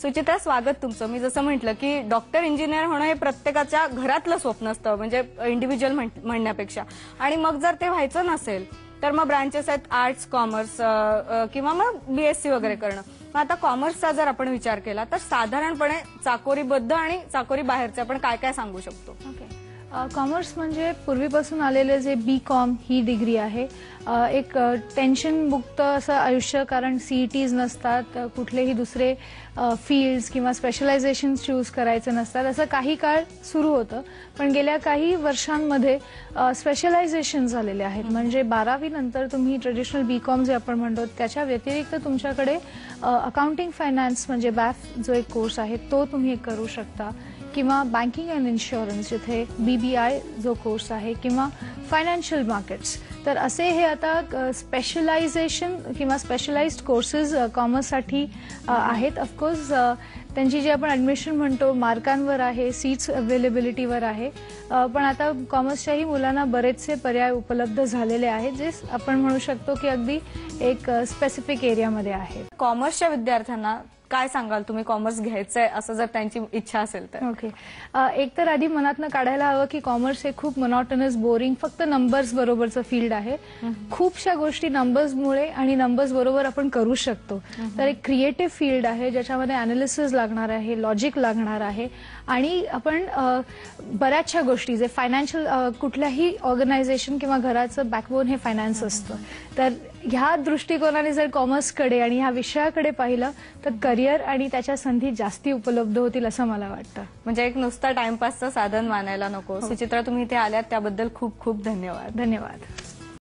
सुचित्रा, स्वागत तुमचं. मी जसं म्हटलं की डॉक्टर इंजिनियर होणं हे प्रत्येकाच्या घरातलं स्वप्न असतं, म्हणजे इंडिव्हिज्युअल म्हणण्यापेक्षा. आणि मग जर ते व्हायचं नसेल तर मग ब्रांचेस आहेत आर्ट्स, कॉमर्स किंवा मग बीएससी वगैरे करणं. मग आता कॉमर्सचा जर आपण विचार केला तर साधारणपणे चाकोरीबद्ध आणि चाकोरी बाहेरचे आपण काय काय सांगू शकतो? कॉमर्स म्हणजे पूर्वीपासून आलेले जे बी.कॉम ही डिग्री आहे. एक टेन्शन मुक्त असं आयुष्य, कारण सीईटीज नसतात, कुठलेही दुसरे फील्ड्स किंवा स्पेशलायझेशन चूज करायचे नसतात. असं काही काळ सुरू होतं, पण गेल्या काही वर्षांमध्ये स्पेशलायझेशन झालेले आहेत. म्हणजे 12वी नंतर तुम्ही ट्रेडिशनल बी.कॉम जे आपण म्हणतो त्याच्या व्यतिरिक्त तुमच्याकडे अकाउंटिंग फायनान्स म्हणजे बॅफ जो एक कोर्स आहे तो तुम्ही करू शकता, किंवा बँकिंग अँड इन्शुरन्स जिथे BBI जो कोर्स आहे, किंवा फायनान्शियल मार्केट्स. तर असे हे आता स्पेशलायझेशन किंवा स्पेशलाइज्ड कोर्सेस कॉमर्ससाठी आहेत. ऑफकोर्स त्यांची जी आपण ॲडमिशन म्हणतो मार्कांवर आहे, सीट्स अवेलेबिलिटीवर आहे. पण आता कॉमर्सच्याही मुलांना बरेचसे पर्याय उपलब्ध झालेले आहेत, जे आपण म्हणू शकतो की अगदी एक स्पेसिफिक एरियामध्ये आहे. कॉमर्सच्या विद्यार्थ्यांना काय सांगाल तुम्ही, कॉमर्स घ्यायचंय असं जर त्यांची इच्छा असेल तर? ओके, एक तर आधी मनातनं काढायला हवं की कॉमर्स हे खूप मोनोटोनस, बोरिंग, फक्त नंबर्स बरोबरचं फील्ड आहे. खूपशा गोष्टी नंबर्समुळे आणि नंबर्स बरोबर आपण करू शकतो. तर एक क्रिएटिव्ह फील्ड आहे ज्याच्यामध्ये अनालिसिस लागणार आहे, लॉजिक लागणार आहे, आणि आपण बऱ्याचशा गोष्टी जे फायनान्शियल, कुठल्याही ऑर्गनायझेशन किंवा घराचं बॅकबोन हे फायनान्स असतं. तर ह्या दृष्टिकोनाने जर कॉमर्सकडे आणि ह्या विषयाकडे पाहिलं तर करिअर आणि त्याच्या संधी जास्ती उपलब्ध होतील असं मला वाटतं. म्हणजे एक नुसता टाइमपासचं साधन मानायला नको. सुचित्रा, तुम्ही इथे आल्यात त्याबद्दल खूप खूप धन्यवाद. धन्यवाद.